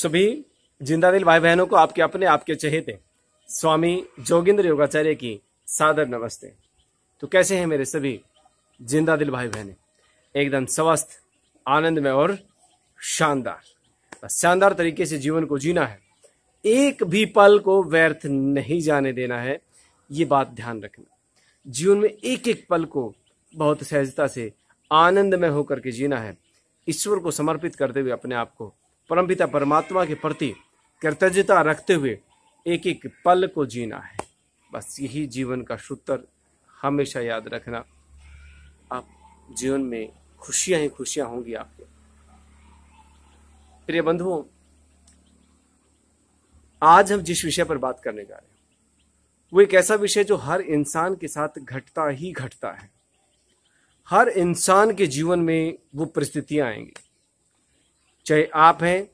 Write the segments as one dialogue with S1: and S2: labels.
S1: सभी जिंदा दिल भाई बहनों को आपके अपने आपके चहेते स्वामी जोगिंद्र योगाचार्य की सादर नमस्ते। तो कैसे हैं मेरे सभी जिंदा दिल भाई बहने? एकदम स्वस्थ, आनंद में और शानदार शानदार तरीके से जीवन को जीना है। एक भी पल को व्यर्थ नहीं जाने देना है, ये बात ध्यान रखना। जीवन में एक एक पल को बहुत सहजता से आनंद में होकर के जीना है। ईश्वर को समर्पित करते हुए अपने आप को परमपिता परमात्मा के प्रति कृतज्ञता रखते हुए एक एक पल को जीना है। बस यही जीवन का सूत्र हमेशा याद रखना। आप जीवन में खुशियां ही खुशियां होंगी आपके। प्रिय बंधुओं, आज हम जिस विषय पर बात करने जा रहे हैं वो एक ऐसा विषय जो हर इंसान के साथ घटता ही घटता है। हर इंसान के जीवन में वो परिस्थितियां आएंगी, चाहे आप हैं,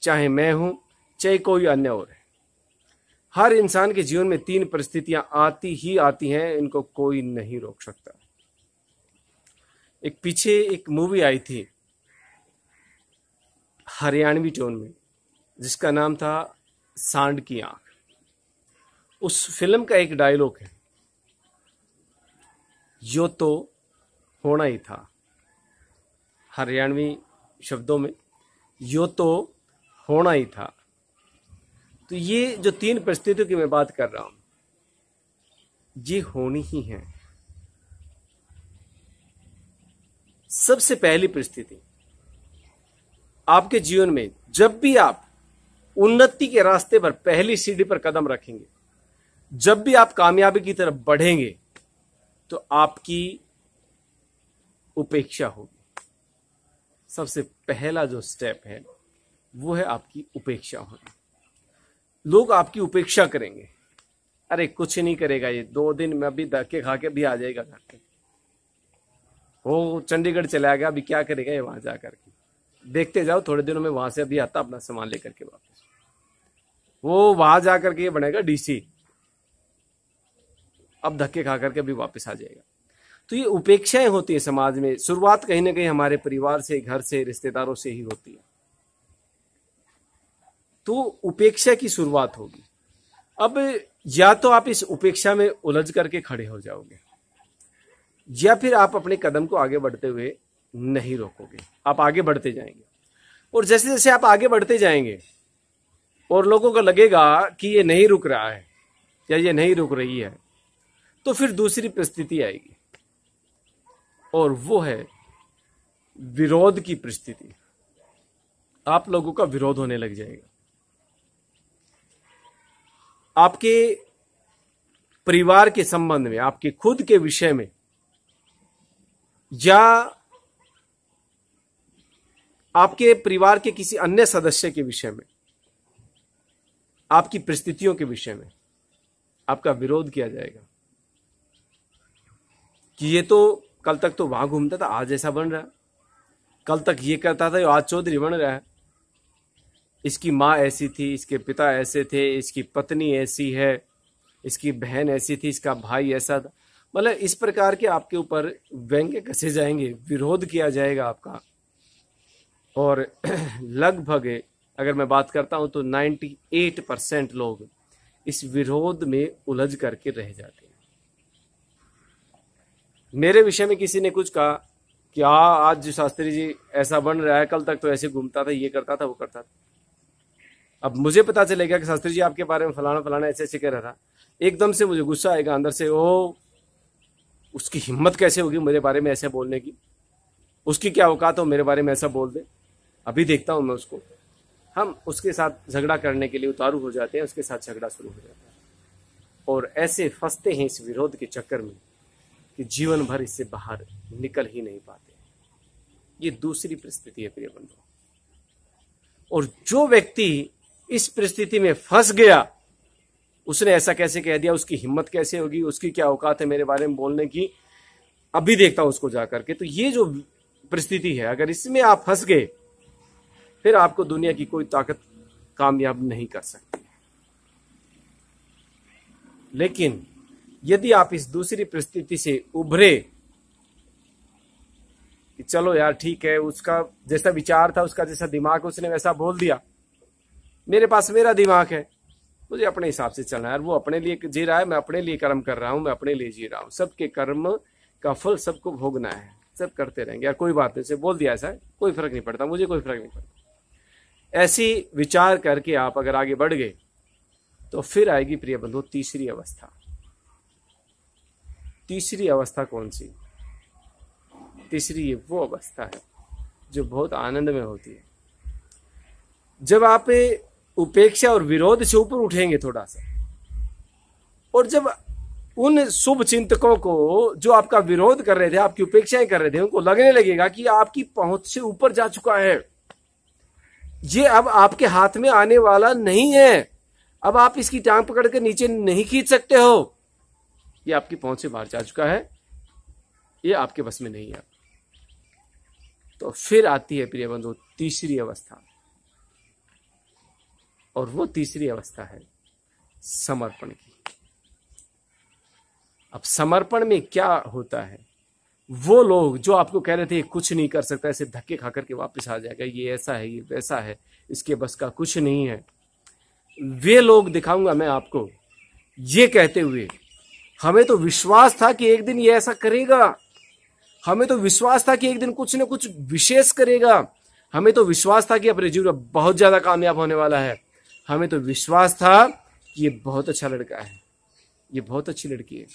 S1: चाहे मैं हूं, चाहे कोई अन्य और है। हर इंसान के जीवन में 3 परिस्थितियां आती ही आती हैं, इनको कोई नहीं रोक सकता। एक पीछे एक मूवी आई थी हरियाणवी टोन में, जिसका नाम था सांड की आंख। उस फिल्म का एक डायलॉग है, यो तो होना ही था। हरियाणवी शब्दों में यो तो होना ही था। तो ये जो 3 परिस्थितियों की मैं बात कर रहा हूं, ये होनी ही है। सबसे पहली परिस्थिति, आपके जीवन में जब भी आप उन्नति के रास्ते पर पहली सीढ़ी पर कदम रखेंगे, जब भी आप कामयाबी की तरफ बढ़ेंगे, तो आपकी उपेक्षा होगी। सबसे पहला जो स्टेप है वो है आपकी उपेक्षा होना। लोग आपकी उपेक्षा करेंगे, अरे कुछ नहीं करेगा ये, 2 दिन में अभी धक्के खा के भी आ जाएगा घर पे, वो चंडीगढ़ चला गया, अभी क्या करेगा ये वहां जाकर के। देखते जाओ, थोड़े दिनों में वहां से अभी आता अपना सामान लेकर के वापस, वो वहां जाकर के ये बनेगा डीसी, अब धक्के खा करके भी वापस आ जाएगा। तो ये उपेक्षाएं होती है समाज में। शुरुआत कहीं ना कहीं हमारे परिवार से, घर से, रिश्तेदारों से ही होती है। तो उपेक्षा की शुरुआत होगी। अब या तो आप इस उपेक्षा में उलझ करके खड़े हो जाओगे, या फिर आप अपने कदम को आगे बढ़ते हुए नहीं रोकोगे, आप आगे बढ़ते जाएंगे। और जैसे जैसे आप आगे बढ़ते जाएंगे और लोगों को लगेगा कि ये नहीं रुक रहा है या ये नहीं रुक रही है, तो फिर दूसरी परिस्थिति आएगी, और वो है विरोध की परिस्थिति। आप लोगों का विरोध होने लग जाएगा। आपके परिवार के संबंध में, आपके खुद के विषय में, या आपके परिवार के किसी अन्य सदस्य के विषय में, आपकी परिस्थितियों के विषय में आपका विरोध किया जाएगा कि ये तो कल तक तो वहां घूमता था, आज ऐसा बन रहा है, कल तक ये करता था, आज चौधरी बन रहा है, इसकी माँ ऐसी थी, इसके पिता ऐसे थे, इसकी पत्नी ऐसी है, इसकी बहन ऐसी थी, इसका भाई ऐसा था। मतलब इस प्रकार के आपके ऊपर व्यंग्य कसे जाएंगे, विरोध किया जाएगा आपका। और लगभग अगर मैं बात करता हूं तो 98% लोग इस विरोध में उलझ करके रह जाते हैं। मेरे विषय में किसी ने कुछ कहा कि आज जो शास्त्री जी ऐसा बन रहा है, कल तक तो ऐसे घूमता था, ये करता था, वो करता था। अब मुझे पता चलेगा कि शास्त्री जी आपके बारे में फलाना फलाना ऐसे ऐसे कह रहा था, एकदम से मुझे गुस्सा आएगा अंदर से, ओ उसकी हिम्मत कैसे होगी मेरे बारे में ऐसे बोलने की, उसकी क्या औकात हो मेरे बारे में ऐसा बोल दे। अभी देखता हूं मैं उसको। हम उसके साथ झगड़ा करने के लिए उतारू हो जाते हैं, उसके साथ झगड़ा शुरू हो जाता है, और ऐसे फंसते हैं इस विरोध के चक्कर में कि जीवन भर इससे बाहर निकल ही नहीं पाते। ये दूसरी परिस्थिति है प्रिय बंधुओं। और जो व्यक्ति इस परिस्थिति में फंस गया, उसने ऐसा कैसे कह दिया, उसकी हिम्मत कैसे होगी, उसकी क्या औकात है मेरे बारे में बोलने की, अभी देखता हूं उसको जाकर के। तो ये जो परिस्थिति है, अगर इसमें आप फंस गए, फिर आपको दुनिया की कोई ताकत कामयाब नहीं कर सकती। लेकिन यदि आप इस दूसरी परिस्थिति से उभरे कि चलो यार ठीक है, उसका जैसा विचार था, उसका जैसा दिमाग, उसने वैसा बोल दिया, मेरे पास मेरा दिमाग है, मुझे अपने हिसाब से चलना है। और वो अपने लिए जी रहा है, मैं अपने लिए कर्म कर रहा हूं, मैं अपने लिए जी रहा हूं। सबके कर्म का फल सबको भोगना है, सब करते रहेंगे। यार कोई बात नहीं, से बोल दिया ऐसा, कोई फर्क नहीं पड़ता, मुझे कोई फर्क नहीं पड़ता। ऐसी विचार करके आप अगर आगे बढ़ गए तो फिर आएगी प्रिय बंधु तीसरी अवस्था। तीसरी अवस्था कौन सी? तीसरी वो अवस्था है जो बहुत आनंद में होती है। जब आप उपेक्षा और विरोध से ऊपर उठेंगे थोड़ा सा, और जब उन शुभ चिंतकों को जो आपका विरोध कर रहे थे, आपकी उपेक्षाएं कर रहे थे, उनको लगने लगेगा कि आपकी पहुंच से ऊपर जा चुका है, ये अब आपके हाथ में आने वाला नहीं है, अब आप इसकी टांग पकड़ के नीचे नहीं खींच सकते हो, ये आपकी पहुंच से बाहर जा चुका है, ये आपके बस में नहीं है। तो फिर आती है प्रिय बंधु तीसरी अवस्था, और वो तीसरी अवस्था है समर्पण की। अब समर्पण में क्या होता है? वो लोग जो आपको कह रहे थे कुछ नहीं कर सकता, ऐसे धक्के खा करके वापस आ जाएगा, ये ऐसा है, ये वैसा है, इसके बस का कुछ नहीं है, वे लोग दिखाऊंगा मैं आपको, ये कहते हुए हमें तो विश्वास था कि एक दिन ये ऐसा करेगा, हमें तो विश्वास था कि एक दिन कुछ न कुछ विशेष करेगा, हमें तो विश्वास था कि अपने जीवन में बहुत ज्यादा कामयाब होने वाला है, हमें तो विश्वास था कि ये बहुत अच्छा लड़का है, ये बहुत अच्छी लड़की है।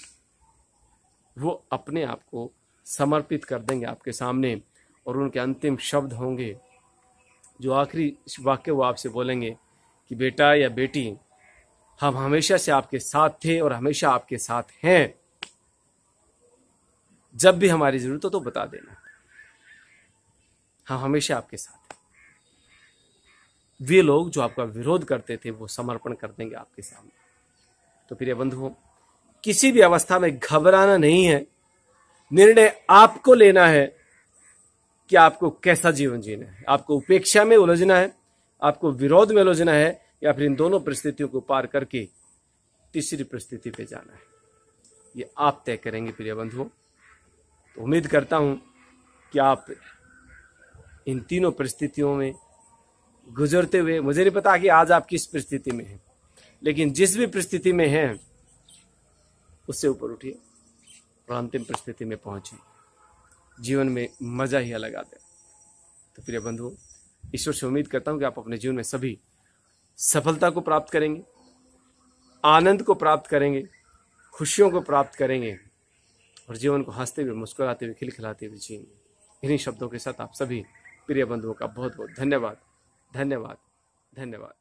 S1: वो अपने आप को समर्पित कर देंगे आपके सामने, और उनके अंतिम शब्द होंगे, जो आखिरी वाक्य वो आपसे बोलेंगे कि बेटा या बेटी, हम हमेशा से आपके साथ थे और हमेशा आपके साथ हैं, जब भी हमारी जरूरत हो तो बता देना, हम हमेशा आपके साथ हैं। वे लोग जो आपका विरोध करते थे वो समर्पण कर देंगे आपके सामने। तो प्रिय बंधुओं, किसी भी अवस्था में घबराना नहीं है, निर्णय आपको लेना है कि आपको कैसा जीवन जीना है। आपको उपेक्षा में उलझना है, आपको विरोध में उलझना है, या फिर इन दोनों परिस्थितियों को पार करके तीसरी परिस्थिति पे जाना है, ये आप तय करेंगे प्रिय बंधुओं। तो उम्मीद करता हूं कि आप इन तीनों परिस्थितियों में गुजरते हुए, मुझे नहीं पता कि आज आप किस परिस्थिति में हैं, लेकिन जिस भी परिस्थिति में हैं उससे ऊपर उठिए और अंतिम परिस्थिति में पहुंचिए, जीवन में मजा ही अलग आता है। तो प्रिय बंधुओं, ईश्वर से उम्मीद करता हूं कि आप अपने जीवन में सभी सफलता को प्राप्त करेंगे, आनंद को प्राप्त करेंगे, खुशियों को प्राप्त करेंगे, और जीवन को हंसते हुए, मुस्कुराते हुए, खिलखिलाते हुए जिएंगे। इन्हीं शब्दों के साथ आप सभी प्रिय बंधुओं का बहुत बहुत धन्यवाद, धन्यवाद, धन्यवाद।